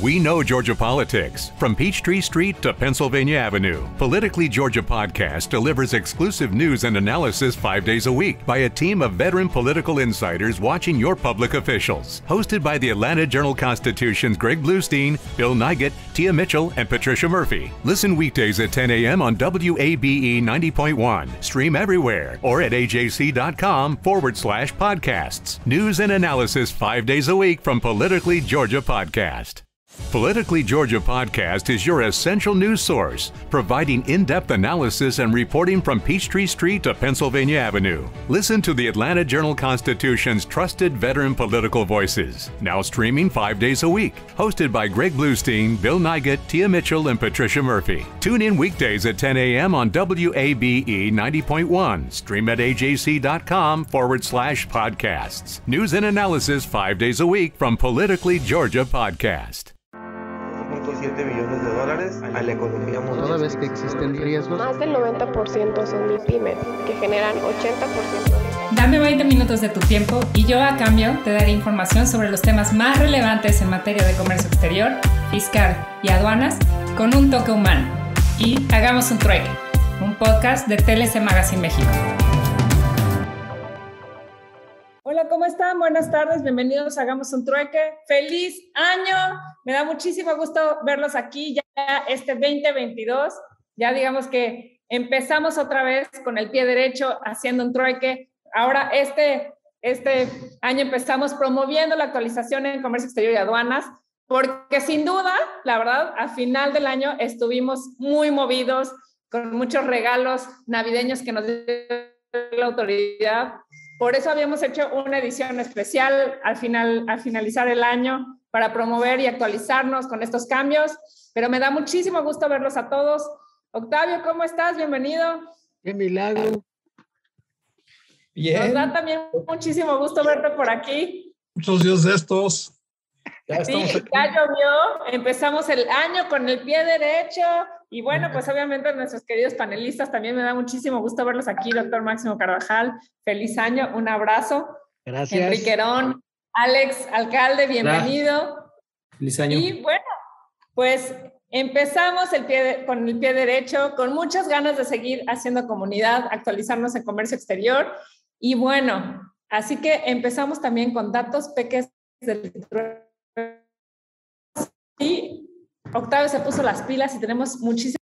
We know Georgia politics. From Peachtree Street to Pennsylvania Avenue, Politically Georgia Podcast delivers exclusive news and analysis 5 days a week by a team of veteran political insiders watching your public officials. Hosted by the Atlanta Journal-Constitution's Greg Bluestein, Bill Nigut, Tia Mitchell, and Patricia Murphy. Listen weekdays at 10 a.m. on WABE 90.1. Stream everywhere or at ajc.com/podcasts. News and analysis 5 days a week from Politically Georgia Podcast. Politically Georgia Podcast is your essential news source, providing in-depth analysis and reporting from Peachtree Street to Pennsylvania Avenue. Listen to the Atlanta Journal-Constitution's trusted veteran political voices, now streaming 5 days a week. Hosted by Greg Bluestein, Bill Nigut, Tia Mitchell, and Patricia Murphy. Tune in weekdays at 10 a.m. on WABE 90.1. Stream at ajc.com/podcasts. News and analysis 5 days a week from Politically Georgia Podcast. $7 millones a la economía mundial. Toda vez que existen riesgos. Más del 90% son MIPYMES, que generan 80%. Dame 20 minutos de tu tiempo y yo a cambio te daré información sobre los temas más relevantes en materia de comercio exterior, fiscal y aduanas con un toque humano. Y hagamos un trueque, un podcast de TLC Magazine México. Hola, ¿cómo están? Buenas tardes, bienvenidos a Hagamos un Trueque. ¡Feliz año! Me da muchísimo gusto verlos aquí ya este 2022. Ya digamos que empezamos otra vez con el pie derecho haciendo un trueque. Ahora este año empezamos promoviendo la actualización en comercio exterior y aduanas, porque sin duda, la verdad, a final del año estuvimos muy movidos con muchos regalos navideños que nos dio la autoridad. Por eso habíamos hecho una edición especial al finalizar el año para promover y actualizarnos con estos cambios, pero me da muchísimo gusto verlos a todos. Octavio, ¿cómo estás? Bienvenido. ¡Qué milagro! Bien. Nos da también muchísimo gusto verte por aquí. Muchos días de estos. Ya llovió, empezamos el año con el pie derecho y bueno, pues obviamente nuestros queridos panelistas también me da muchísimo gusto verlos aquí, doctor Máximo Carvajal, feliz año, un abrazo. Gracias. Enrique Herón, Alex Alcalde, bienvenido. Feliz año. Y bueno, pues empezamos con el pie derecho, con muchas ganas de seguir haciendo comunidad, actualizarnos en comercio exterior y bueno, así que empezamos también con datos pequeños del y Octavio se puso las pilas y tenemos muchísimas.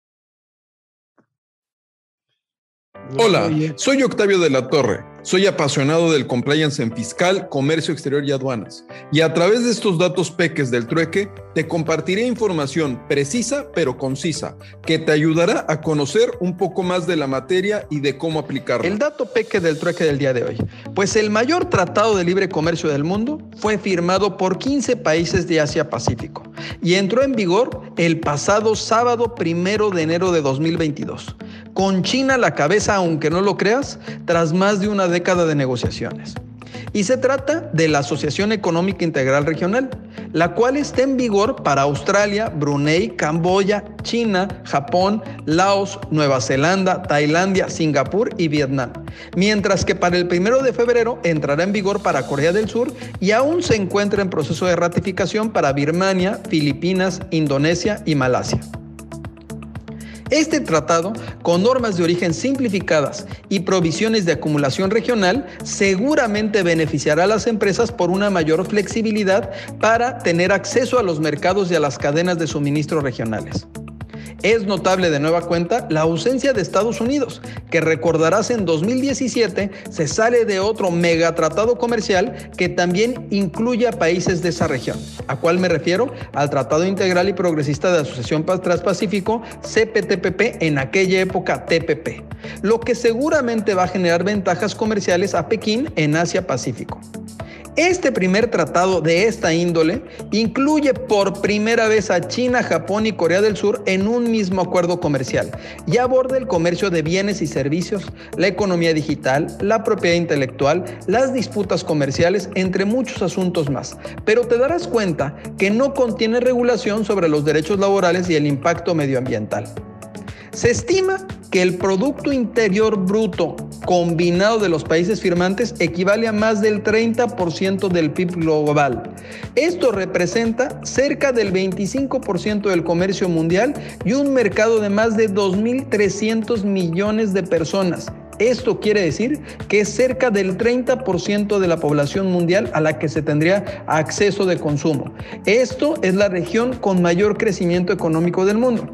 Hola, soy Octavio de la Torre. Soy apasionado del compliance en fiscal, comercio exterior y aduanas. Y a través de estos datos peques del trueque, te compartiré información precisa pero concisa, que te ayudará a conocer un poco más de la materia y de cómo aplicarla. El dato peque del trueque del día de hoy. Pues el mayor tratado de libre comercio del mundo fue firmado por 15 países de Asia-Pacífico y entró en vigor el pasado sábado 1 de enero de 2022. Con China a la cabeza, aunque no lo creas, tras más de una década de negociaciones. Y se trata de la Asociación Económica Integral Regional, la cual está en vigor para Australia, Brunei, Camboya, China, Japón, Laos, Nueva Zelanda, Tailandia, Singapur y Vietnam. Mientras que para el 1 de febrero entrará en vigor para Corea del Sur y aún se encuentra en proceso de ratificación para Birmania, Filipinas, Indonesia y Malasia. Este tratado, con normas de origen simplificadas y provisiones de acumulación regional, seguramente beneficiará a las empresas por una mayor flexibilidad para tener acceso a los mercados y a las cadenas de suministro regionales. Es notable de nueva cuenta la ausencia de Estados Unidos, que recordarás en 2017 se sale de otro megatratado comercial que también incluye a países de esa región. ¿A cuál me refiero? Al Tratado Integral y Progresista de Asociación Transpacífico, CPTPP, en aquella época TPP, lo que seguramente va a generar ventajas comerciales a Pekín en Asia-Pacífico. Este primer tratado de esta índole incluye por primera vez a China, Japón y Corea del Sur en un mismo acuerdo comercial y aborda el comercio de bienes y servicios, la economía digital, la propiedad intelectual, las disputas comerciales, entre muchos asuntos más. Pero te darás cuenta que no contiene regulación sobre los derechos laborales y el impacto medioambiental. Se estima que el Producto Interior Bruto combinado de los países firmantes equivale a más del 30% del PIB global. Esto representa cerca del 25% del comercio mundial y un mercado de más de 2.300 millones de personas. Esto quiere decir que es cerca del 30% de la población mundial a la que se tendría acceso de consumo. Esto es la región con mayor crecimiento económico del mundo.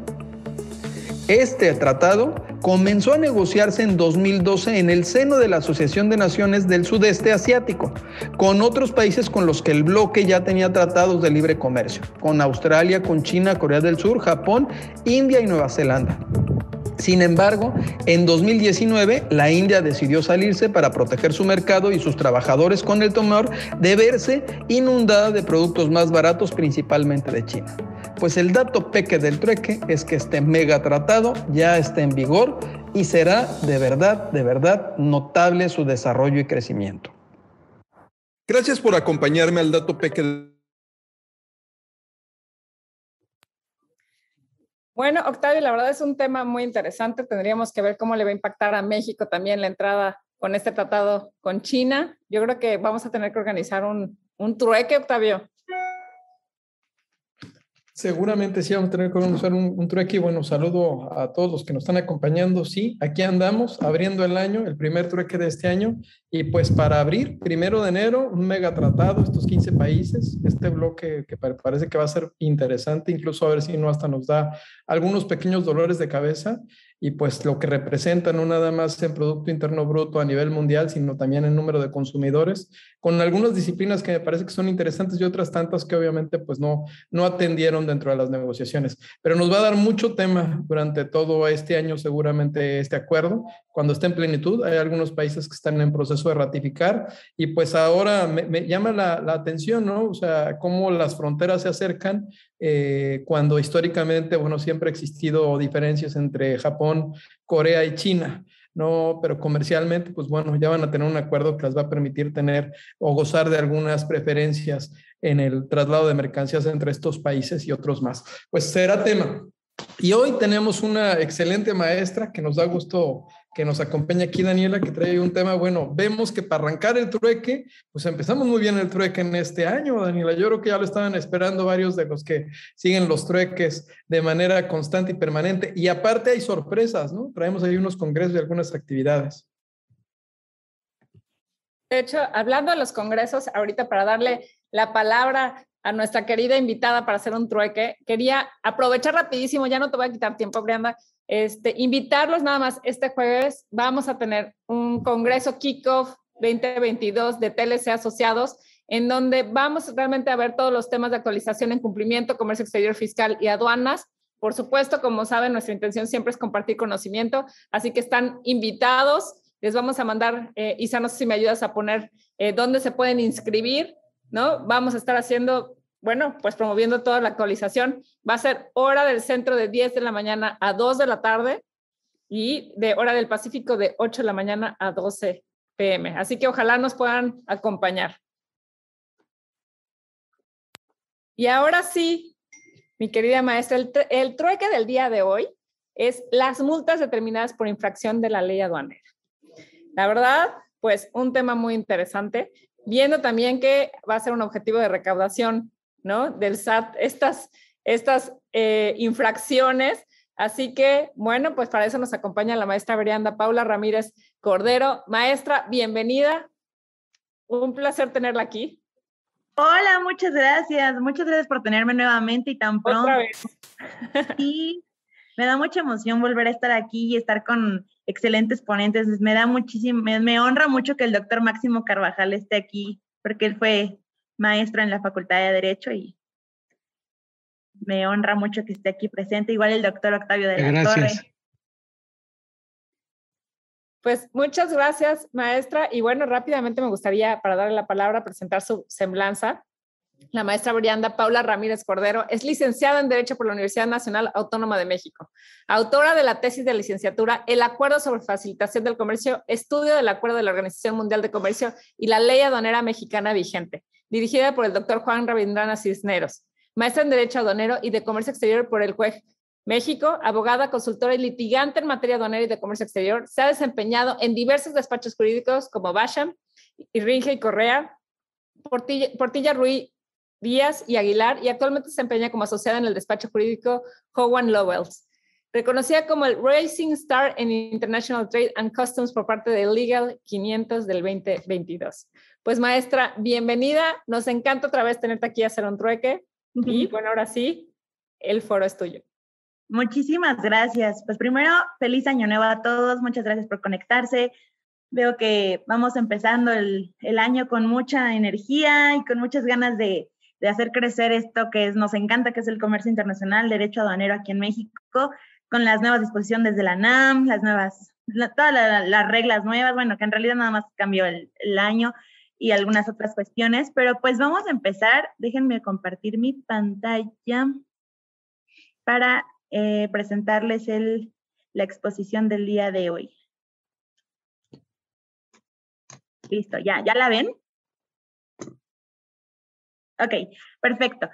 Este tratado comenzó a negociarse en 2012 en el seno de la Asociación de Naciones del Sudeste Asiático, con otros países con los que el bloque ya tenía tratados de libre comercio, con Australia, con China, Corea del Sur, Japón, India y Nueva Zelanda. Sin embargo, en 2019, la India decidió salirse para proteger su mercado y sus trabajadores con el temor de verse inundada de productos más baratos, principalmente de China. Pues el dato peque del trueque es que este megatratado ya está en vigor y será de verdad notable su desarrollo y crecimiento. Gracias por acompañarme al dato peque. Bueno, Octavio, la verdad es un tema muy interesante. Tendríamos que ver cómo le va a impactar a México también la entrada con este tratado con China. Yo creo que vamos a tener que organizar un trueque, Octavio. Seguramente sí vamos a tener que organizar un trueque. Bueno, saludo a todos los que nos están acompañando. Sí, aquí andamos abriendo el año, el primer trueque de este año. Y pues para abrir, 1 de enero, un megatratado, estos 15 países, este bloque que parece que va a ser interesante, incluso a ver si no hasta nos da algunos pequeños dolores de cabeza. Y pues lo que representa no nada más en Producto Interno Bruto a nivel mundial, sino también en número de consumidores, con algunas disciplinas que me parece que son interesantes y otras tantas que obviamente pues no atendieron dentro de las negociaciones. Pero nos va a dar mucho tema durante todo este año seguramente este acuerdo, cuando esté en plenitud. Hay algunos países que están en proceso de ratificar y pues ahora me llama la atención, ¿no? O sea, cómo las fronteras se acercan cuando históricamente, bueno, siempre ha existido diferencias entre Japón, Corea y China, ¿no? Pero comercialmente, pues bueno, ya van a tener un acuerdo que les va a permitir tener o gozar de algunas preferencias en el traslado de mercancías entre estos países y otros más. Pues será tema. Y hoy tenemos una excelente maestra que nos da gusto que nos acompaña aquí, Daniela, que trae un tema. Bueno, vemos que para arrancar el trueque, pues empezamos muy bien el trueque en este año, Daniela. Yo creo que ya lo estaban esperando varios de los que siguen los trueques de manera constante y permanente. Y aparte hay sorpresas, ¿no? Traemos ahí unos congresos y algunas actividades. De hecho, hablando de los congresos, ahorita para darle la palabra a nuestra querida invitada para hacer un trueque, quería aprovechar rapidísimo, ya no te voy a quitar tiempo, Brianda, invitarlos nada más. Este jueves vamos a tener un congreso Kickoff 2022 de TLC Asociados, en donde vamos realmente a ver todos los temas de actualización en cumplimiento, comercio exterior, fiscal y aduanas. Por supuesto, como saben, nuestra intención siempre es compartir conocimiento, así que están invitados. Les vamos a mandar, Isa, no sé si me ayudas a poner dónde se pueden inscribir, ¿no? Vamos a estar haciendo, bueno, pues promoviendo toda la actualización. Va a ser hora del centro de 10 de la mañana a 2 de la tarde y de hora del Pacífico de 8 de la mañana a 12 p.m. Así que ojalá nos puedan acompañar. Y ahora sí, mi querida maestra, el trueque del día de hoy es las multas determinadas por infracción de la ley aduanera. La verdad, pues un tema muy interesante, viendo también que va a ser un objetivo de recaudación, ¿no? Del SAT, estas infracciones. Así que, bueno, pues para eso nos acompaña la maestra Brianda Paula Ramírez Cordero. Maestra, bienvenida. Un placer tenerla aquí. Hola, muchas gracias. Muchas gracias por tenerme nuevamente y tan pronto. Otra vez. Sí, me da mucha emoción volver a estar aquí y estar con excelentes ponentes. Me da muchísimo, me honra mucho que el doctor Máximo Carvajal esté aquí, porque él fue maestro en la Facultad de Derecho y me honra mucho que esté aquí presente. Igual el doctor Octavio de la Torre. Pues muchas gracias, maestra. Y bueno, rápidamente me gustaría, para darle la palabra, presentar su semblanza. La maestra Brianda Paula Ramírez Cordero es licenciada en Derecho por la Universidad Nacional Autónoma de México, autora de la tesis de licenciatura El Acuerdo sobre Facilitación del Comercio, estudio del Acuerdo de la Organización Mundial de Comercio y la Ley Aduanera Mexicana vigente, dirigida por el doctor Juan Rabindranath Cisneros, maestra en Derecho Aduanero y de Comercio Exterior por el CUEG, México, abogada, consultora y litigante en materia aduanera y de comercio exterior. Se ha desempeñado en diversos despachos jurídicos como Basham, Ringe y Correa, Portilla Ruiz Díaz y Aguilar, y actualmente se desempeña como asociada en el despacho jurídico Hogan Lovells. Reconocida como el Rising Star en International Trade and Customs por parte de Legal 500 del 2022. Pues maestra, bienvenida. Nos encanta otra vez tenerte aquí a hacer un trueque. Y bueno, ahora sí, el foro es tuyo. Muchísimas gracias. Pues primero, feliz año nuevo a todos. Muchas gracias por conectarse. Veo que vamos empezando el año con mucha energía y con muchas ganas de hacer crecer esto que nos encanta, que es el comercio internacional, derecho aduanero aquí en México, con las nuevas disposiciones de la NAM, todas las reglas nuevas, bueno, que en realidad nada más cambió el año y algunas otras cuestiones, pero pues vamos a empezar. Déjenme compartir mi pantalla para presentarles la exposición del día de hoy. Listo, ¿ya la ven? Ok, perfecto.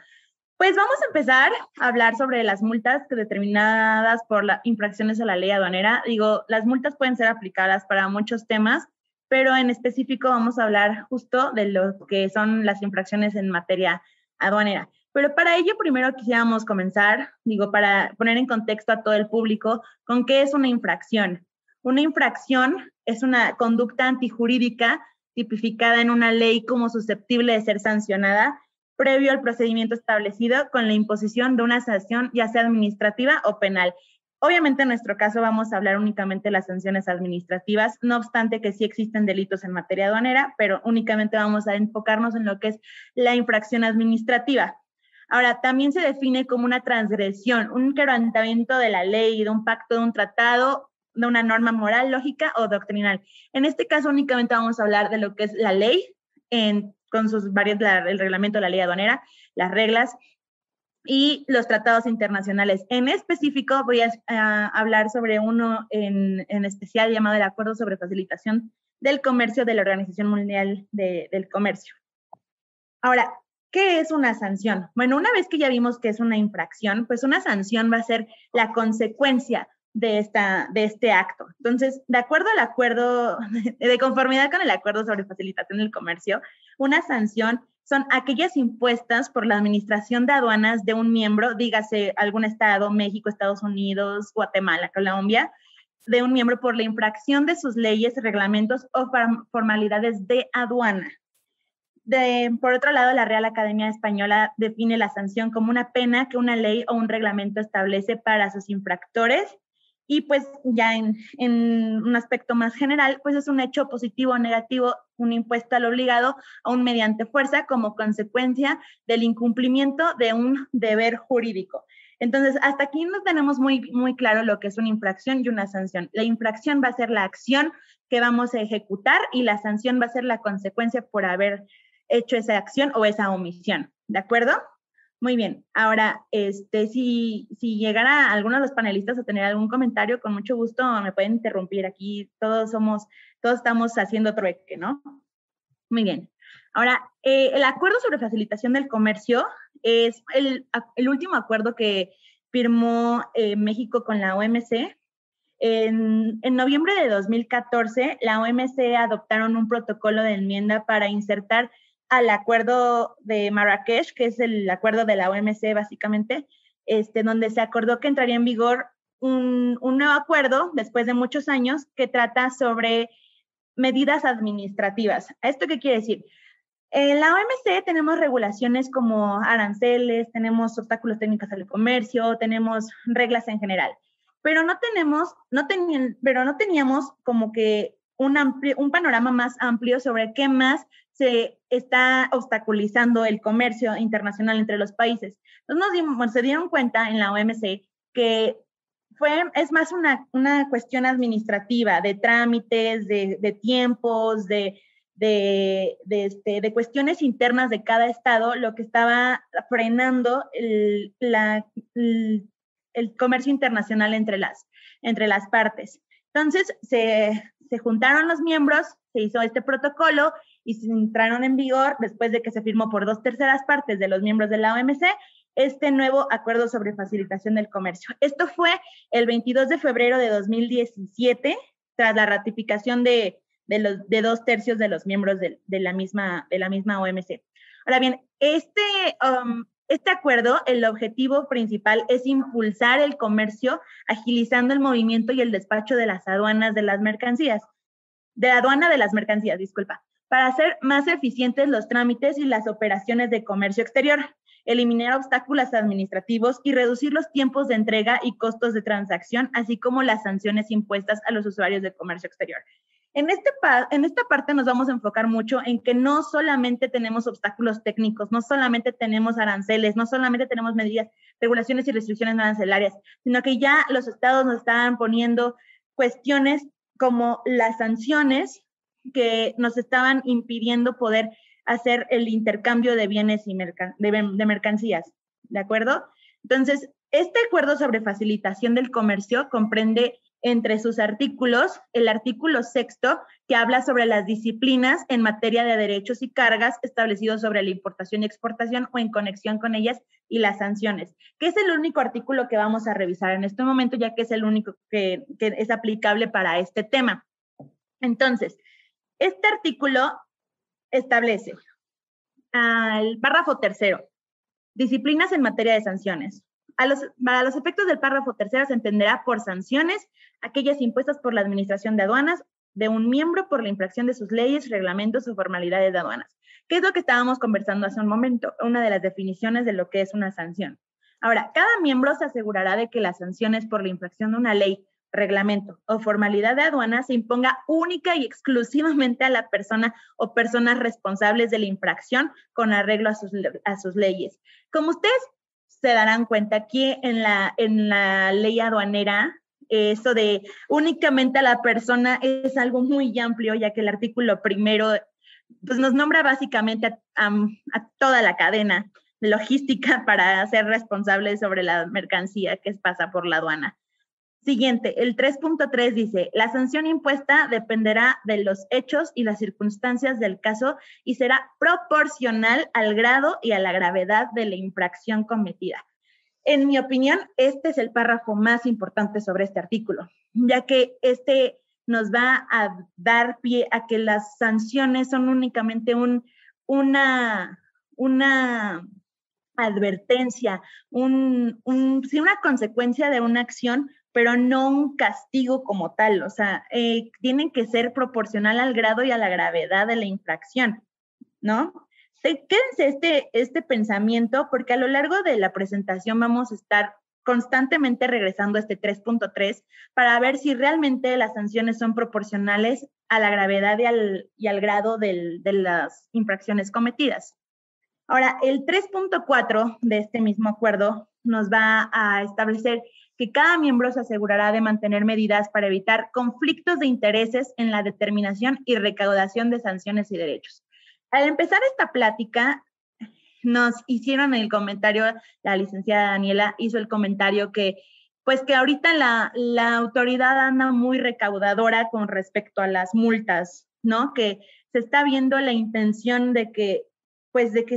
Pues vamos a empezar a hablar sobre las multas determinadas por las infracciones a la ley aduanera. Digo, las multas pueden ser aplicadas para muchos temas, pero en específico vamos a hablar justo de lo que son las infracciones en materia aduanera. Pero para ello primero quisiéramos comenzar, para poner en contexto a todo el público, con qué es una infracción. Una infracción es una conducta antijurídica tipificada en una ley como susceptible de ser sancionada previo al procedimiento establecido con la imposición de una sanción, ya sea administrativa o penal. Obviamente en nuestro caso vamos a hablar únicamente de las sanciones administrativas, no obstante que sí existen delitos en materia aduanera, pero únicamente vamos a enfocarnos en lo que es la infracción administrativa. Ahora, también se define como una transgresión, un quebrantamiento de la ley, de un pacto, de un tratado, de una norma moral, lógica o doctrinal. En este caso únicamente vamos a hablar de lo que es la ley, con sus variantes, el reglamento de la ley aduanera, las reglas y los tratados internacionales. En específico voy a hablar sobre uno en especial llamado el Acuerdo sobre Facilitación del Comercio de la Organización Mundial del Comercio. Ahora, ¿qué es una sanción? Bueno, una vez que ya vimos que es una infracción, pues una sanción va a ser la consecuencia de este acto. Entonces, de acuerdo al acuerdo, de conformidad con el Acuerdo sobre Facilitación del Comercio, una sanción son aquellas impuestas por la Administración de Aduanas de un miembro, dígase algún estado, México, Estados Unidos, Guatemala, Colombia, de un miembro por la infracción de sus leyes, reglamentos o formalidades de aduana. Por otro lado, la Real Academia Española define la sanción como una pena que una ley o un reglamento establece para sus infractores. Y pues ya en un aspecto más general, pues es un hecho positivo o negativo, un impuesto al obligado aún mediante fuerza como consecuencia del incumplimiento de un deber jurídico. Entonces, hasta aquí nos tenemos muy, muy claro lo que es una infracción y una sanción. La infracción va a ser la acción que vamos a ejecutar y la sanción va a ser la consecuencia por haber hecho esa acción o esa omisión. ¿De acuerdo? Muy bien. Ahora, si llegara alguno de los panelistas a tener algún comentario, con mucho gusto me pueden interrumpir. Aquí todos estamos haciendo trueque, ¿no? Muy bien. Ahora, el Acuerdo sobre Facilitación del Comercio es el último acuerdo que firmó México con la OMC. En noviembre de 2014, la OMC adoptaron un protocolo de enmienda para insertar al acuerdo de Marrakech, que es el acuerdo de la OMC básicamente, donde se acordó que entraría en vigor un nuevo acuerdo después de muchos años que trata sobre medidas administrativas. ¿Esto qué quiere decir? En la OMC tenemos regulaciones como aranceles, tenemos obstáculos técnicos al comercio, tenemos reglas en general, pero no teníamos como que un panorama más amplio sobre qué más se está obstaculizando el comercio internacional entre los países. Entonces se dieron cuenta en la OMC que es más una cuestión administrativa, de trámites, de tiempos, de cuestiones internas de cada estado, lo que estaba frenando el comercio internacional entre las partes. Entonces, se juntaron los miembros, se hizo este protocolo y se entraron en vigor después de que se firmó por 2/3 partes de los miembros de la OMC este nuevo acuerdo sobre facilitación del comercio. Esto fue el 22 de febrero de 2017, tras la ratificación de 2/3 de los miembros de la misma OMC. Ahora bien, este acuerdo, el objetivo principal es impulsar el comercio, agilizando el movimiento y el despacho de las aduanas de las mercancías, para hacer más eficientes los trámites y las operaciones de comercio exterior, eliminar obstáculos administrativos y reducir los tiempos de entrega y costos de transacción, así como las sanciones impuestas a los usuarios de comercio exterior. En esta parte nos vamos a enfocar mucho en que no solamente tenemos obstáculos técnicos, no solamente tenemos aranceles, no solamente tenemos medidas, regulaciones y restricciones no arancelarias, sino que ya los estados nos están poniendo cuestiones como las sanciones que nos estaban impidiendo poder hacer el intercambio de bienes y de mercancías, ¿de acuerdo? Entonces, este acuerdo sobre facilitación del comercio comprende entre sus artículos el artículo 6º, que habla sobre las disciplinas en materia de derechos y cargas establecidos sobre la importación y exportación o en conexión con ellas, y las sanciones, que es el único artículo que vamos a revisar en este momento, ya que es el único que es aplicable para este tema. Entonces, este artículo establece al párrafo 3º, disciplinas en materia de sanciones. Para los efectos del párrafo 3º se entenderá por sanciones aquellas impuestas por la Administración de Aduanas de un miembro por la infracción de sus leyes, reglamentos o formalidades de aduanas. ¿Qué es lo que estábamos conversando hace un momento? Una de las definiciones de lo que es una sanción. Ahora, cada miembro se asegurará de que las sanciones por la infracción de una ley, reglamento o formalidad de aduana se imponga única y exclusivamente a la persona o personas responsables de la infracción con arreglo a sus leyes. Como ustedes se darán cuenta, aquí en la ley aduanera, eso de únicamente a la persona es algo muy amplio, ya que el artículo 1 pues nos nombra básicamente a toda la cadena de logística para ser responsables sobre la mercancía que pasa por la aduana. Siguiente, el 3.3 dice, la sanción impuesta dependerá de los hechos y las circunstancias del caso y será proporcional al grado y a la gravedad de la infracción cometida. En mi opinión, este es el párrafo más importante sobre este artículo, ya que este nos va a dar pie a que las sanciones son únicamente una advertencia, una consecuencia de una acción, pero no un castigo como tal. O sea, tienen que ser proporcional al grado y a la gravedad de la infracción, ¿no? Quédense este pensamiento, porque a lo largo de la presentación vamos a estar constantemente regresando a este 3.3 para ver si realmente las sanciones son proporcionales a la gravedad y al grado de las infracciones cometidas. Ahora, el 3.4 de este mismo acuerdo nos va a establecer que cada miembro se asegurará de mantener medidas para evitar conflictos de intereses en la determinación y recaudación de sanciones y derechos. Al empezar esta plática, nos hicieron el comentario, la licenciada Daniela hizo el comentario que ahorita la autoridad anda muy recaudadora con respecto a las multas, ¿no? Que se está viendo la intención de que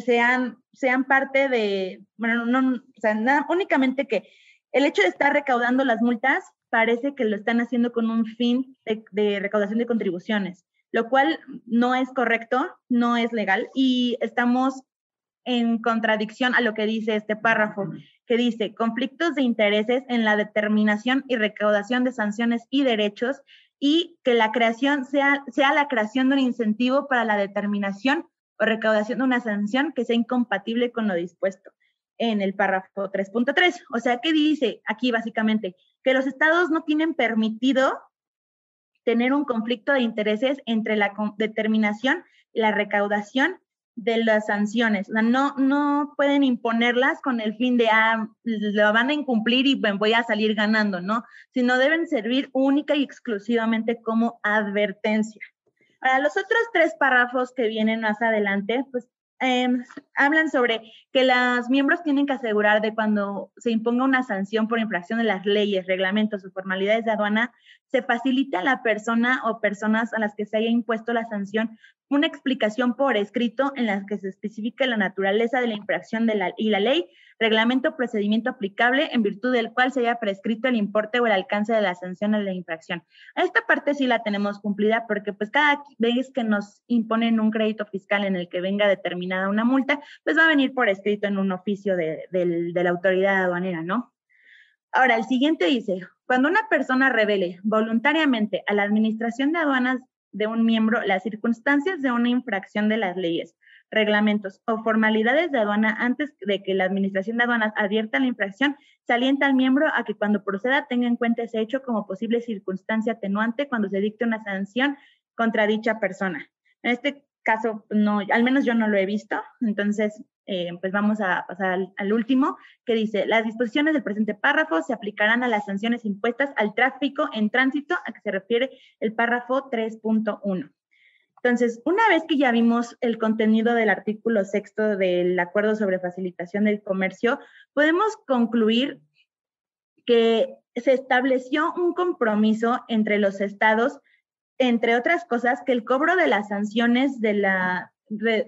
sean parte de, bueno, no, o sea, nada, únicamente que el hecho de estar recaudando las multas parece que lo están haciendo con un fin de recaudación de contribuciones, lo cual no es correcto, no es legal, y estamos en contradicción a lo que dice este párrafo, que dice conflictos de intereses en la determinación y recaudación de sanciones y derechos, y que la creación sea la creación de un incentivo para la determinación o recaudación de una sanción que sea incompatible con lo dispuesto en el párrafo 3.3. O sea, ¿qué dice aquí básicamente? Que los estados no tienen permitido tener un conflicto de intereses entre la determinación y la recaudación de las sanciones. O sea, no pueden imponerlas con el fin de, lo van a incumplir y voy a salir ganando, ¿no? Sino deben servir única y exclusivamente como advertencia. Para los otros 3 párrafos que vienen más adelante, pues hablan sobre que los miembros tienen que asegurar de cuando se imponga una sanción por infracción de las leyes, reglamentos o formalidades de aduana, se facilita a la persona o personas a las que se haya impuesto la sanción una explicación por escrito en la que se especifique la naturaleza de la infracción y la ley, reglamento o procedimiento aplicable en virtud del cual se haya prescrito el importe o el alcance de la sanción o la infracción. A esta parte sí la tenemos cumplida porque pues cada vez que nos imponen un crédito fiscal en el que venga determinada una multa, pues va a venir por escrito en un oficio de la autoridad aduanera, ¿no? Ahora, el siguiente dice, cuando una persona revele voluntariamente a la administración de aduanas de un miembro las circunstancias de una infracción de las leyes, reglamentos o formalidades de aduana antes de que la administración de aduanas advierta la infracción, se alienta al miembro a que cuando proceda tenga en cuenta ese hecho como posible circunstancia atenuante cuando se dicte una sanción contra dicha persona. En este caso, no, al menos yo no lo he visto, entonces pues vamos a pasar al último, que dice, las disposiciones del presente párrafo se aplicarán a las sanciones impuestas al tráfico en tránsito a que se refiere el párrafo 3.1. Entonces, una vez que ya vimos el contenido del artículo 6 del Acuerdo sobre Facilitación del Comercio, podemos concluir que se estableció un compromiso entre los estados, entre otras cosas, que el cobro de las sanciones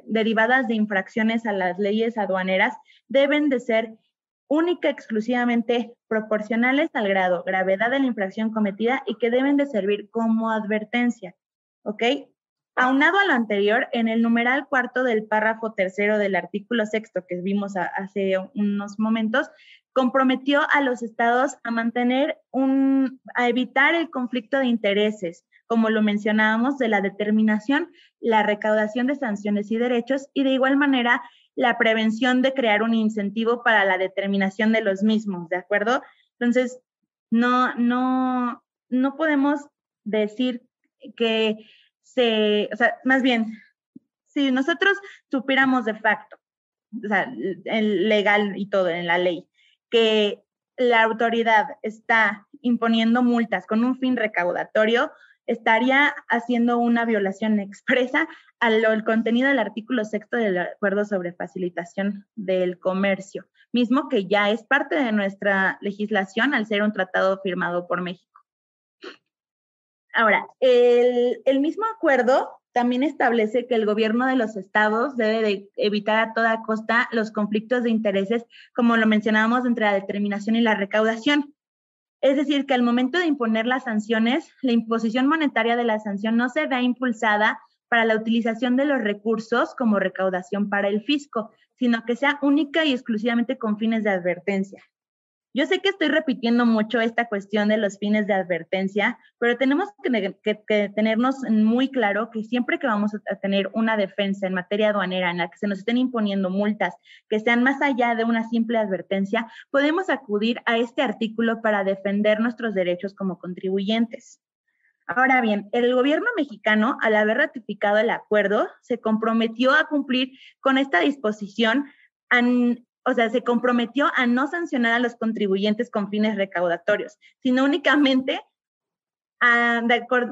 derivadas de infracciones a las leyes aduaneras deben de ser única y exclusivamente proporcionales al grado, gravedad de la infracción cometida y que deben de servir como advertencia, ¿ok? Aunado a lo anterior, en el numeral 4 del párrafo 3 del artículo 6 que vimos hace unos momentos, comprometió a los estados a a evitar el conflicto de intereses, como lo mencionábamos, de la determinación, la recaudación de sanciones y derechos, y de igual manera la prevención de crear un incentivo para la determinación de los mismos, ¿de acuerdo? Entonces, no podemos decir que o sea, más bien, si nosotros supiéramos de facto, o sea, legal y todo en la ley, que la autoridad está imponiendo multas con un fin recaudatorio, estaría haciendo una violación expresa al contenido del artículo 6 del Acuerdo sobre Facilitación del Comercio, mismo que ya es parte de nuestra legislación al ser un tratado firmado por México. Ahora, el mismo acuerdo también establece que el gobierno de los estados debe de evitar a toda costa los conflictos de intereses, como lo mencionábamos, entre la determinación y la recaudación. Es decir, que al momento de imponer las sanciones, la imposición monetaria de la sanción no se vea impulsada para la utilización de los recursos como recaudación para el fisco, sino que sea única y exclusivamente con fines de advertencia. Yo sé que estoy repitiendo mucho esta cuestión de los fines de advertencia, pero tenemos que tenernos muy claro que siempre que vamos a tener una defensa en materia aduanera en la que se nos estén imponiendo multas que sean más allá de una simple advertencia, podemos acudir a este artículo para defender nuestros derechos como contribuyentes. Ahora bien, el gobierno mexicano, al haber ratificado el acuerdo, se comprometió a cumplir con esta disposición, se comprometió a no sancionar a los contribuyentes con fines recaudatorios, sino únicamente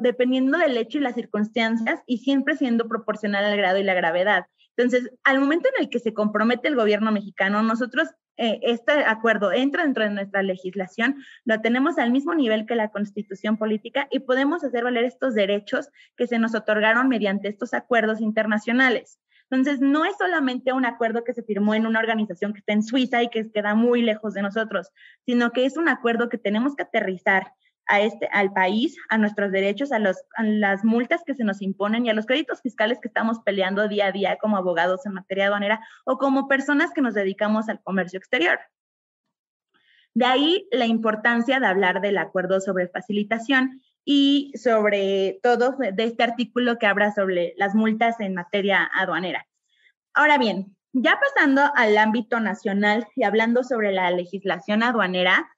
dependiendo del hecho y las circunstancias y siempre siendo proporcional al grado y la gravedad. Entonces, al momento en el que se compromete el gobierno mexicano, nosotros este acuerdo entra dentro de nuestra legislación, lo tenemos al mismo nivel que la Constitución política y podemos hacer valer estos derechos que se nos otorgaron mediante estos acuerdos internacionales. Entonces, no es solamente un acuerdo que se firmó en una organización que está en Suiza y que queda muy lejos de nosotros, sino que es un acuerdo que tenemos que aterrizar al país, a nuestros derechos, a las multas que se nos imponen y a los créditos fiscales que estamos peleando día a día como abogados en materia aduanera o como personas que nos dedicamos al comercio exterior. De ahí la importancia de hablar del acuerdo sobre facilitación y sobre todo de este artículo que habla sobre las multas en materia aduanera. Ahora bien, ya pasando al ámbito nacional y hablando sobre la legislación aduanera,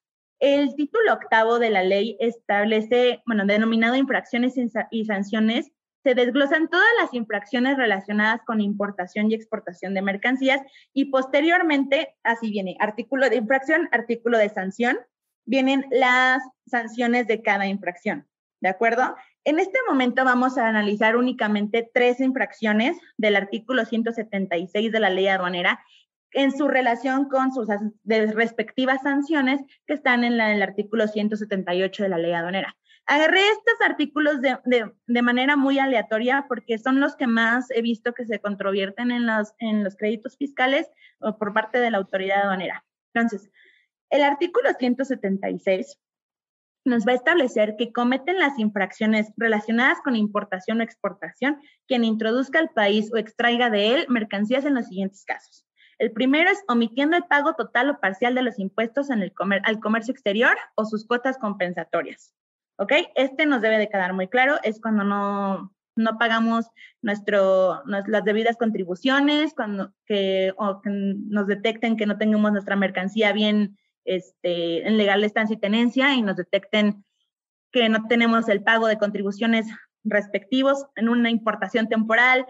el título 8 de la ley establece, denominado infracciones y sanciones, se desglosan todas las infracciones relacionadas con importación y exportación de mercancías y posteriormente, así viene, artículo de infracción, artículo de sanción, vienen las sanciones de cada infracción, ¿de acuerdo? En este momento vamos a analizar únicamente 3 infracciones del artículo 176 de la ley aduanera en su relación con sus respectivas sanciones que están en el artículo 178 de la ley aduanera. Agarré estos artículos de manera muy aleatoria porque son los que más he visto que se controvierten en los créditos fiscales o por parte de la autoridad aduanera. Entonces, el artículo 176 nos va a establecer que cometen las infracciones relacionadas con importación o exportación quien introduzca al país o extraiga de él mercancías en los siguientes casos. El primero es omitiendo el pago total o parcial de los impuestos al comercio exterior o sus cuotas compensatorias. ¿Ok? Este nos debe de quedar muy claro, es cuando no pagamos las debidas contribuciones, que nos detecten que no tengamos nuestra mercancía bien en legal estancia y tenencia y nos detecten que no tenemos el pago de contribuciones respectivos en una importación temporal.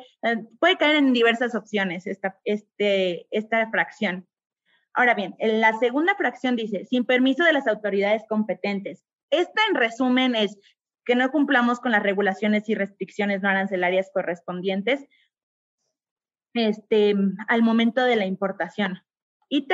Puede caer en diversas opciones esta fracción. Ahora bien, la segunda fracción dice, sin permiso de las autoridades competentes. Esta, en resumen, es que no cumplamos con las regulaciones y restricciones no arancelarias correspondientes al momento de la importación. Y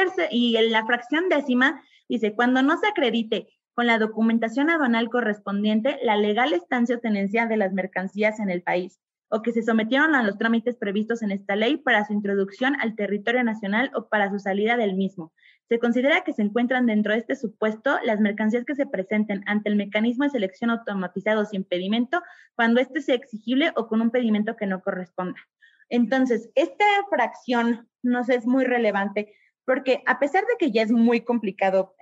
la fracción décima dice, cuando no se acredite con la documentación aduanal correspondiente la legal estancia o tenencia de las mercancías en el país, o que se sometieron a los trámites previstos en esta ley para su introducción al territorio nacional o para su salida del mismo. Se considera que se encuentran dentro de este supuesto las mercancías que se presenten ante el mecanismo de selección automatizado sin pedimento, cuando este sea exigible o con un pedimento que no corresponda. Entonces, esta fracción nos es muy relevante porque a pesar de que ya es muy complicado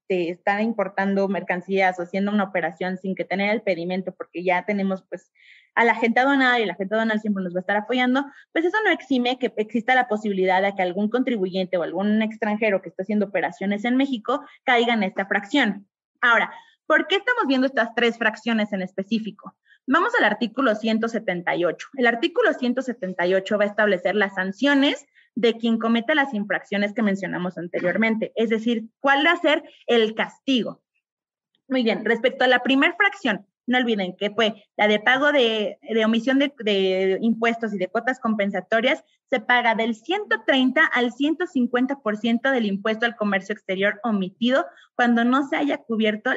estar importando mercancías o haciendo una operación sin que tener el pedimento, porque ya tenemos pues a la agente aduanal y la agente aduanal siempre nos va a estar apoyando, pues eso no exime que exista la posibilidad de que algún contribuyente o algún extranjero que esté haciendo operaciones en México caiga en esta fracción. Ahora, ¿por qué estamos viendo estas tres fracciones en específico? Vamos al artículo 178. El artículo 178 va a establecer las sanciones de quien cometa las infracciones que mencionamos anteriormente, es decir, cuál va a ser el castigo. Muy bien, respecto a la primera fracción, no olviden que fue la de pago de omisión de impuestos y de cuotas compensatorias, se paga del 130 al 150% del impuesto al comercio exterior omitido cuando no se haya cubierto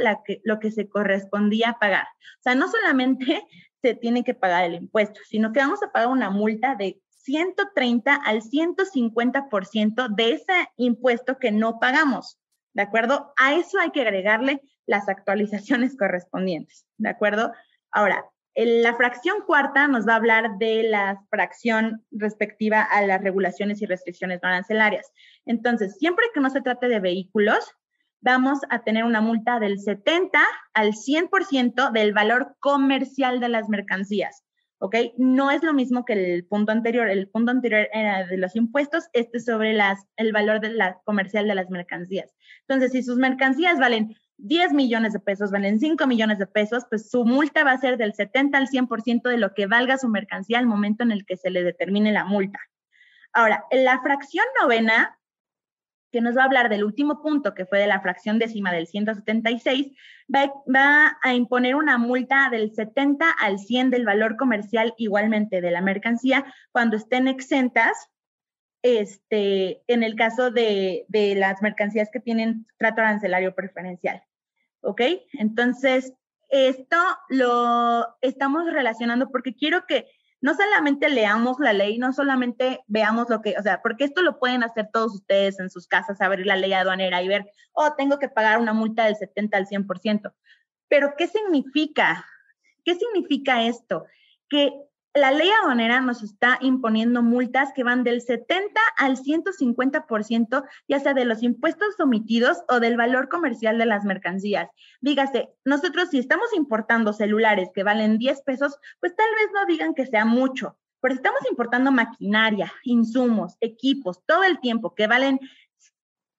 lo que se correspondía pagar. O sea, no solamente se tiene que pagar el impuesto, sino que vamos a pagar una multa de 130 al 150% de ese impuesto que no pagamos, ¿de acuerdo? A eso hay que agregarle las actualizaciones correspondientes, ¿de acuerdo? Ahora, la fracción cuarta nos va a hablar de la fracción respectiva a las regulaciones y restricciones no arancelarias. Entonces, siempre que no se trate de vehículos, vamos a tener una multa del 70 al 100% del valor comercial de las mercancías. ¿Ok? No es lo mismo que el punto anterior. El punto anterior era de los impuestos, este sobre el valor comercial de las mercancías. Entonces, si sus mercancías valen 10 millones de pesos, valen 5 millones de pesos, pues su multa va a ser del 70 al 100% de lo que valga su mercancía al momento en el que se le determine la multa. Ahora, en la fracción novena, que nos va a hablar del último punto, que fue de la fracción décima del 176, va a imponer una multa del 70 al 100 del valor comercial igualmente de la mercancía cuando estén exentas, en el caso de las mercancías que tienen trato arancelario preferencial. ¿Ok? Entonces, esto lo estamos relacionando porque quiero que no solamente leamos la ley, no solamente veamos porque esto lo pueden hacer todos ustedes en sus casas, abrir la ley aduanera y ver, tengo que pagar una multa del 70 al 100%. Pero, ¿qué significa? ¿Qué significa esto? Que la ley aduanera nos está imponiendo multas que van del 70 al 150%, ya sea de los impuestos omitidos o del valor comercial de las mercancías. Dígase, nosotros si estamos importando celulares que valen 10 pesos, pues tal vez no digan que sea mucho, pero si estamos importando maquinaria, insumos, equipos, todo el tiempo que valen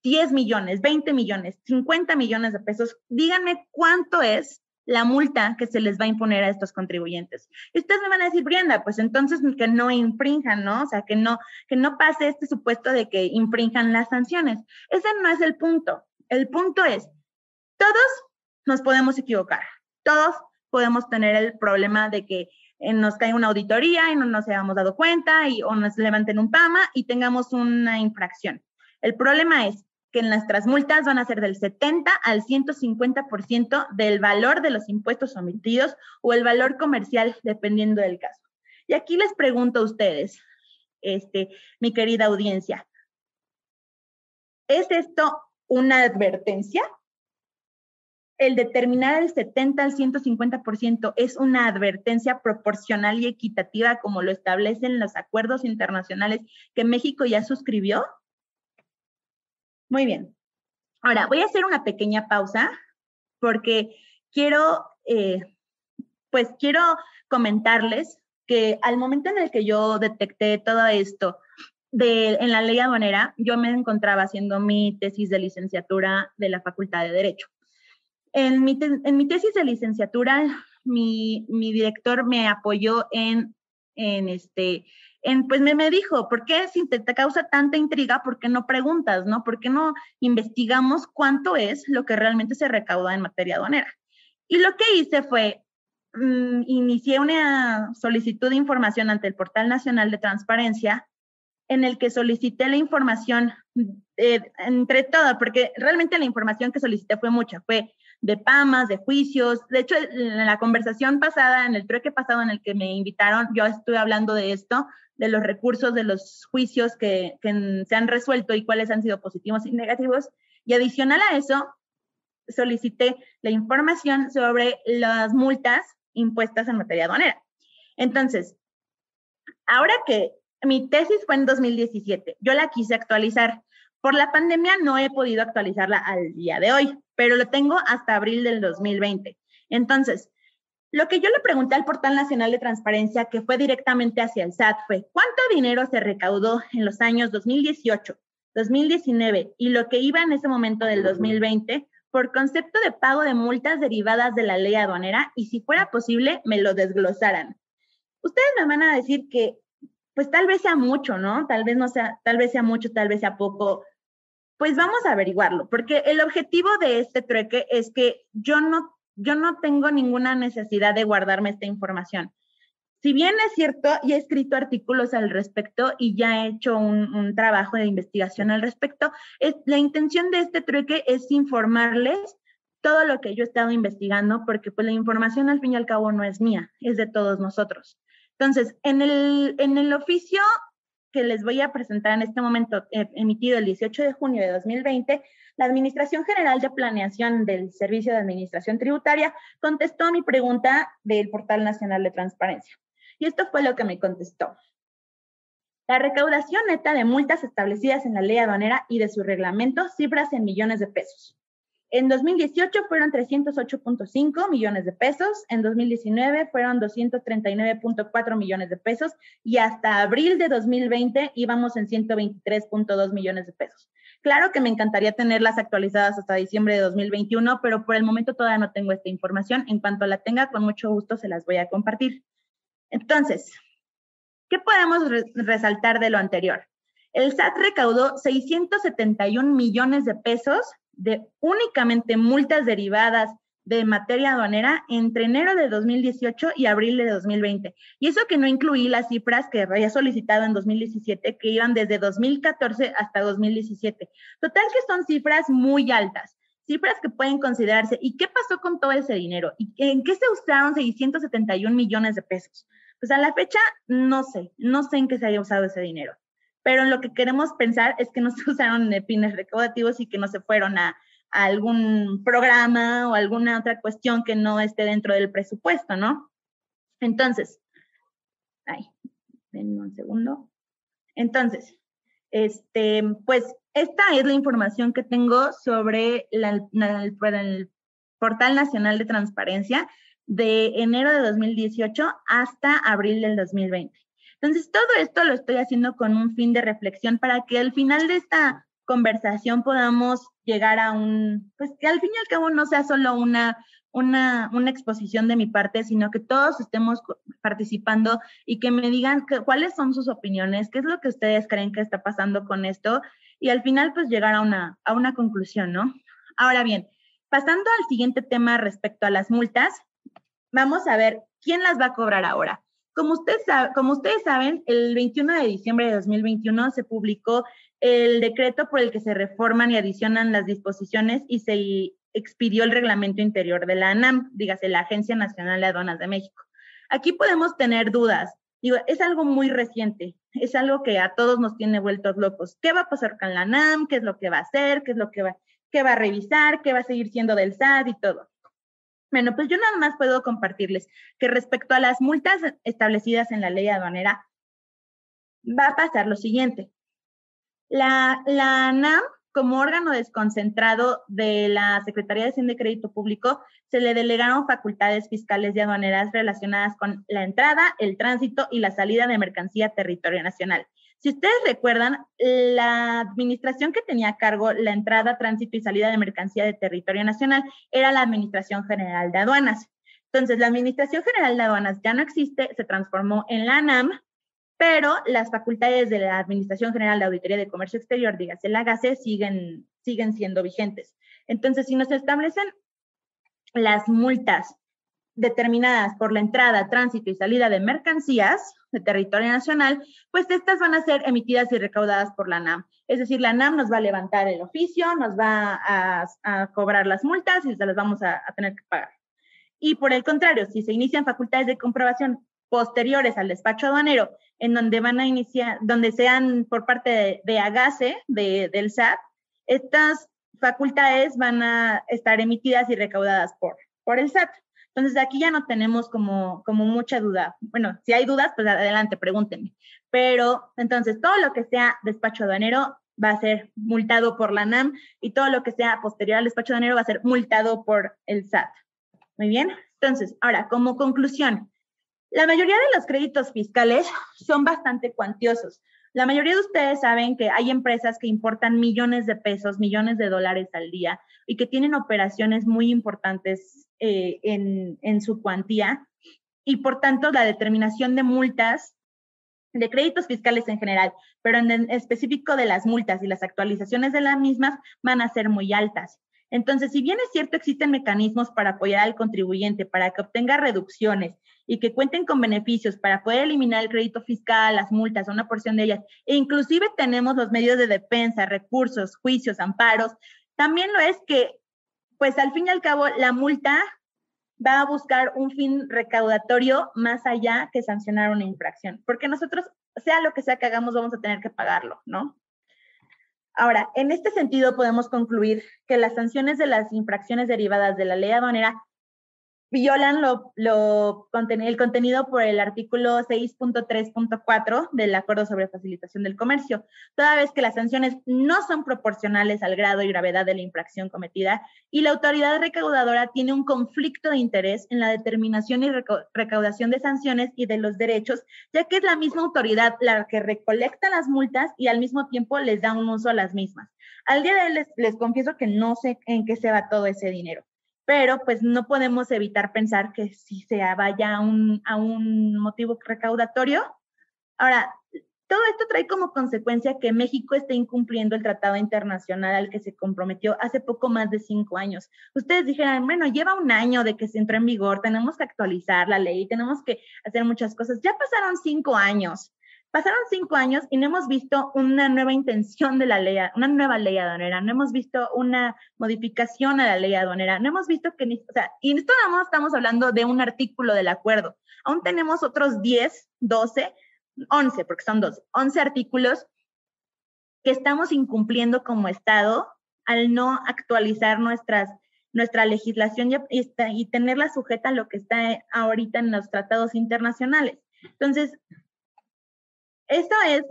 10 millones, 20 millones, 50 millones de pesos, díganme cuánto es la multa que se les va a imponer a estos contribuyentes. Y ustedes me van a decir, Brianda, pues entonces que no infrinjan, ¿no? O sea, que no pase este supuesto de que infrinjan las sanciones. Ese no es el punto. El punto es, todos nos podemos equivocar. Todos podemos tener el problema de que nos cae una auditoría y no nos hayamos dado cuenta o nos levanten un PAMA y tengamos una infracción. El problema es que nuestras multas van a ser del 70 al 150% del valor de los impuestos omitidos o el valor comercial, dependiendo del caso. Y aquí les pregunto a ustedes, mi querida audiencia, ¿es esto una advertencia. El determinar el 70 al 150% es una advertencia proporcional y equitativa como lo establecen los acuerdos internacionales que México ya suscribió. Muy bien. Ahora, voy a hacer una pequeña pausa porque quiero comentarles que al momento en el que yo detecté todo esto en la ley aduanera, yo me encontraba haciendo mi tesis de licenciatura de la Facultad de Derecho. En mi tesis de licenciatura, mi director me apoyó pues me dijo, ¿por qué si te causa tanta intriga, por qué no preguntas, no? ¿Por qué no investigamos cuánto es lo que realmente se recauda en materia aduanera? Y lo que hice fue, inicié una solicitud de información ante el Portal Nacional de Transparencia, en el que solicité la información entre todo, porque realmente la información que solicité fue mucha, fue de PAMAS, de juicios. De hecho, en la conversación pasada, en el trueque pasado en el que me invitaron, yo estuve hablando de esto, de los recursos, de los juicios que se han resuelto y cuáles han sido positivos y negativos. Y adicional a eso, solicité la información sobre las multas impuestas en materia aduanera. Entonces, ahora que mi tesis fue en 2017, yo la quise actualizar. Por la pandemia no he podido actualizarla al día de hoy, pero lo tengo hasta abril del 2020. Entonces, lo que yo le pregunté al Portal Nacional de Transparencia, que fue directamente hacia el SAT, fue ¿cuánto dinero se recaudó en los años 2018, 2019 y lo que iba en ese momento del 2020 por concepto de pago de multas derivadas de la ley aduanera? Y si fuera posible, me lo desglosaran. Ustedes me van a decir que pues tal vez sea mucho, ¿no? Tal vez no sea, tal vez sea mucho, tal vez sea poco. Pues vamos a averiguarlo, porque el objetivo de este trueque es que yo no tengo ninguna necesidad de guardarme esta información. Si bien es cierto, ya he escrito artículos al respecto y ya he hecho un trabajo de investigación al respecto, la intención de este trueque es informarles todo lo que yo he estado investigando, porque pues la información al fin y al cabo no es mía, es de todos nosotros. Entonces, en el oficio que les voy a presentar en este momento, emitido el 18 de junio de 2020, la Administración General de Planeación del Servicio de Administración Tributaria contestó a mi pregunta del Portal Nacional de Transparencia. Y esto fue lo que me contestó. La recaudación neta de multas establecidas en la ley aduanera y de su reglamento, cifras en millones de pesos. En 2018 fueron 308.5 millones de pesos, en 2019 fueron 239.4 millones de pesos y hasta abril de 2020 íbamos en 123.2 millones de pesos. Claro que me encantaría tenerlas actualizadas hasta diciembre de 2021, pero por el momento todavía no tengo esta información. En cuanto la tenga, con mucho gusto se las voy a compartir. Entonces, ¿qué podemos resaltar de lo anterior? El SAT recaudó 671 millones de pesos de únicamente multas derivadas de materia aduanera entre enero de 2018 y abril de 2020. Y eso que no incluí las cifras que había solicitado en 2017, que iban desde 2014 hasta 2017. Total que son cifras muy altas, cifras que pueden considerarse. ¿Y qué pasó con todo ese dinero? ¿Y en qué se usaron 671 millones de pesos? Pues a la fecha no sé en qué se haya usado ese dinero. Pero lo que queremos pensar es que no se usaron en fines recaudativos y que no se fueron a algún programa o alguna otra cuestión que no esté dentro del presupuesto, ¿no? Entonces, denme un segundo. Entonces, pues esta es la información que tengo sobre el Portal Nacional de Transparencia de enero de 2018 hasta abril del 2020. Entonces, todo esto lo estoy haciendo con un fin de reflexión para que al final de esta conversación podamos llegar a pues que al fin y al cabo no sea solo una exposición de mi parte, sino que todos estemos participando y que me digan cuáles son sus opiniones, qué es lo que ustedes creen que está pasando con esto y al final pues llegar a una conclusión, ¿no? Ahora bien, pasando al siguiente tema respecto a las multas, vamos a ver quién las va a cobrar ahora. Como ustedes saben, el 21 de diciembre de 2021 se publicó el decreto por el que se reforman y adicionan las disposiciones y se expidió el reglamento interior de la ANAM, dígase, la Agencia Nacional de Aduanas de México. Aquí podemos tener dudas. Digo, es algo muy reciente, es algo que a todos nos tiene vueltos locos. ¿Qué va a pasar con la ANAM? ¿Qué es lo que va a hacer? qué va a revisar, qué va a seguir siendo del SAT y todo. Bueno, pues yo nada más puedo compartirles que respecto a las multas establecidas en la ley aduanera, va a pasar lo siguiente. La ANAM, como órgano desconcentrado de la Secretaría de Hacienda y Crédito Público, se le delegaron facultades fiscales y aduaneras relacionadas con la entrada, el tránsito y la salida de mercancía a territorio nacional. Si ustedes recuerdan, la administración que tenía a cargo la entrada, tránsito y salida de mercancía de territorio nacional era la Administración General de Aduanas. Entonces, la Administración General de Aduanas ya no existe, se transformó en la ANAM, pero las facultades de la Administración General de Auditoría de Comercio Exterior, dígase la AGACE, siguen siendo vigentes. Entonces, si nos establecen las multas determinadas por la entrada, tránsito y salida de mercancías de territorio nacional, pues estas van a ser emitidas y recaudadas por la ANAM. Es decir, la ANAM nos va a levantar el oficio, nos va a cobrar las multas y se las vamos a tener que pagar. Y por el contrario, si se inician facultades de comprobación posteriores al despacho aduanero, en donde van a iniciar, donde sean por parte de AGACE, del SAT, estas facultades van a estar emitidas y recaudadas por el SAT. Entonces, aquí ya no tenemos como mucha duda. Bueno, si hay dudas, pues adelante, pregúntenme. Pero, entonces, todo lo que sea despacho aduanero va a ser multado por la ANAM y todo lo que sea posterior al despacho aduanero va a ser multado por el SAT. Muy bien. Entonces, ahora, como conclusión, la mayoría de los créditos fiscales son bastante cuantiosos. La mayoría de ustedes saben que hay empresas que importan millones de pesos, millones de dólares al día y que tienen operaciones muy importantes en su cuantía y por tanto la determinación de multas, de créditos fiscales en general, pero en específico de las multas y las actualizaciones de las mismas van a ser muy altas. Entonces, si bien es cierto, existen mecanismos para apoyar al contribuyente para que obtenga reducciones y que cuenten con beneficios para poder eliminar el crédito fiscal, las multas, una porción de ellas, e inclusive tenemos los medios de defensa, recursos, juicios, amparos, también lo es que, pues al fin y al cabo, la multa va a buscar un fin recaudatorio más allá que sancionar una infracción, porque nosotros, sea lo que sea que hagamos, vamos a tener que pagarlo, ¿no? Ahora, en este sentido podemos concluir que las sanciones de las infracciones derivadas de la ley aduanera violan el contenido por el artículo 6.3.4 del Acuerdo sobre Facilitación del Comercio, toda vez que las sanciones no son proporcionales al grado y gravedad de la infracción cometida y la autoridad recaudadora tiene un conflicto de interés en la determinación y recaudación de sanciones y de los derechos, ya que es la misma autoridad la que recolecta las multas y al mismo tiempo les da un uso a las mismas. Al día de hoy les confieso que no sé en qué se va todo ese dinero, pero pues no podemos evitar pensar que si se vaya a un motivo recaudatorio. Ahora, todo esto trae como consecuencia que México esté incumpliendo el tratado internacional al que se comprometió hace poco más de 5 años. Ustedes dijeran, bueno, lleva 1 año de que se entró en vigor, tenemos que actualizar la ley, tenemos que hacer muchas cosas. Ya pasaron 5 años. Pasaron 5 años y no hemos visto una nueva intención de la ley, una nueva ley aduanera, no hemos visto una modificación a la ley aduanera, no hemos visto que, y esto nada más estamos hablando de un artículo del acuerdo. Aún tenemos otros 10, 12, 11, porque son 12, 11 artículos que estamos incumpliendo como Estado al no actualizar nuestra legislación y tenerla sujeta a lo que está ahorita en los tratados internacionales. Entonces, esto es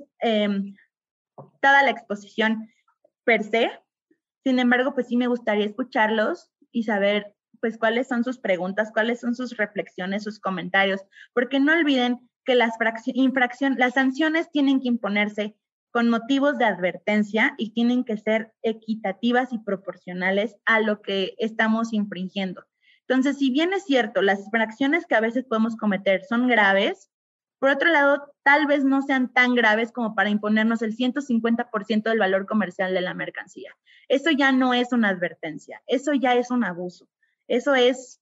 toda la exposición per se. Sin embargo, pues sí me gustaría escucharlos y saber pues cuáles son sus preguntas, cuáles son sus reflexiones, sus comentarios, porque no olviden que las sanciones tienen que imponerse con motivos de advertencia y tienen que ser equitativas y proporcionales a lo que estamos infringiendo. Entonces, si bien es cierto, las infracciones que a veces podemos cometer son graves, por otro lado, tal vez no sean tan graves como para imponernos el 150% del valor comercial de la mercancía. Eso ya no es una advertencia, eso ya es un abuso. Eso es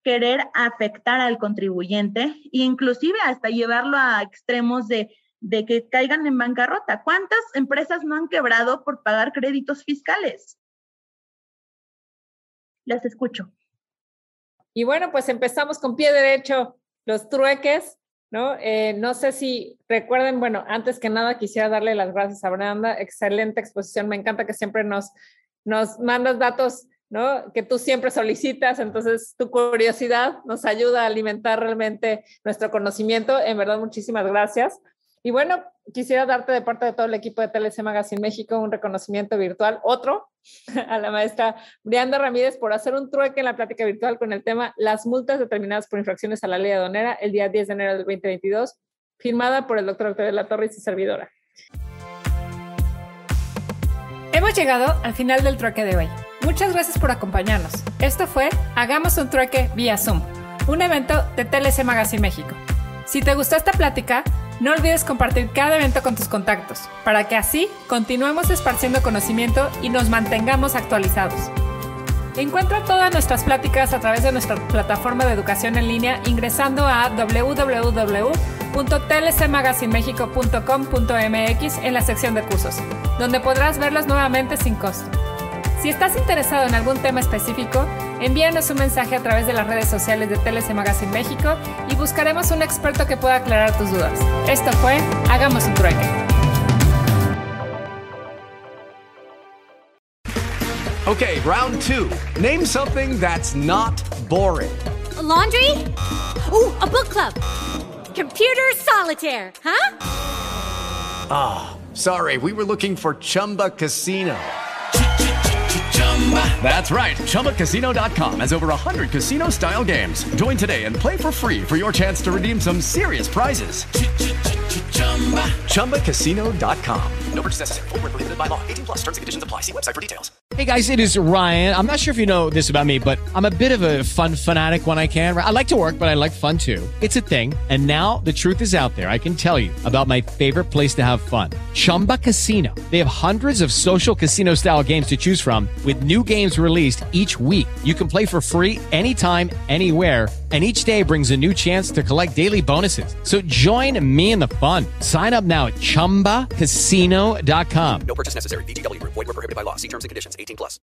querer afectar al contribuyente e inclusive hasta llevarlo a extremos de que caigan en bancarrota. ¿Cuántas empresas no han quebrado por pagar créditos fiscales? Las escucho. Y bueno, pues empezamos con pie derecho. Los trueques ¿no? No sé si recuerden, bueno, antes que nada quisiera darle las gracias a Brenda, excelente exposición, me encanta que siempre nos mandas datos, ¿no? Que tú siempre solicitas, entonces tu curiosidad nos ayuda a alimentar realmente nuestro conocimiento, en verdad muchísimas gracias. Y bueno, quisiera darte de parte de todo el equipo de TLC Magazine México un reconocimiento virtual, otro, a la maestra Brianda Ramírez por hacer un trueque en la plática virtual con el tema Las multas determinadas por infracciones a la ley aduanera el día 10 de enero del 2022, firmada por el doctor Octavio de la Torre y su servidora. Hemos llegado al final del trueque de hoy. Muchas gracias por acompañarnos. Esto fue Hagamos un trueque vía Zoom, un evento de TLC Magazine México. Si te gustó esta plática, no olvides compartir cada evento con tus contactos, para que así continuemos esparciendo conocimiento y nos mantengamos actualizados. Encuentra todas nuestras pláticas a través de nuestra plataforma de educación en línea ingresando a www.tlcmagazinemexico.com.mx en la sección de cursos, donde podrás verlos nuevamente sin costo. Si estás interesado en algún tema específico, envíanos un mensaje a través de las redes sociales de TLC Magazine México y buscaremos un experto que pueda aclarar tus dudas. Esto fue Hagamos un trueque. Okay, round 2. Name something that's not boring. A laundry? Ooh, a book club. Computer solitaire, huh? Ah, sorry, we were looking for Chumba Casino. That's right. ChumbaCasino.com has over 100 casino-style games. Join today and play for free for your chance to redeem some serious prizes. ChumbaCasino.com. No purchase necessary. Void where prohibited by law. 18+ terms and conditions apply. See website for details. Hey guys, it is Ryan. I'm not sure if you know this about me, but I'm a bit of a fun fanatic when I can. I like to work, but I like fun too. It's a thing. And now the truth is out there. I can tell you about my favorite place to have fun. Chumba Casino. They have hundreds of social casino style games to choose from with new games released each week. You can play for free anytime, anywhere. And each day brings a new chance to collect daily bonuses. So join me in the fun. Sign up now at ChumbaCasino.com. No purchase necessary. VGW Group. Void where prohibited by law. See terms and conditions. 18+.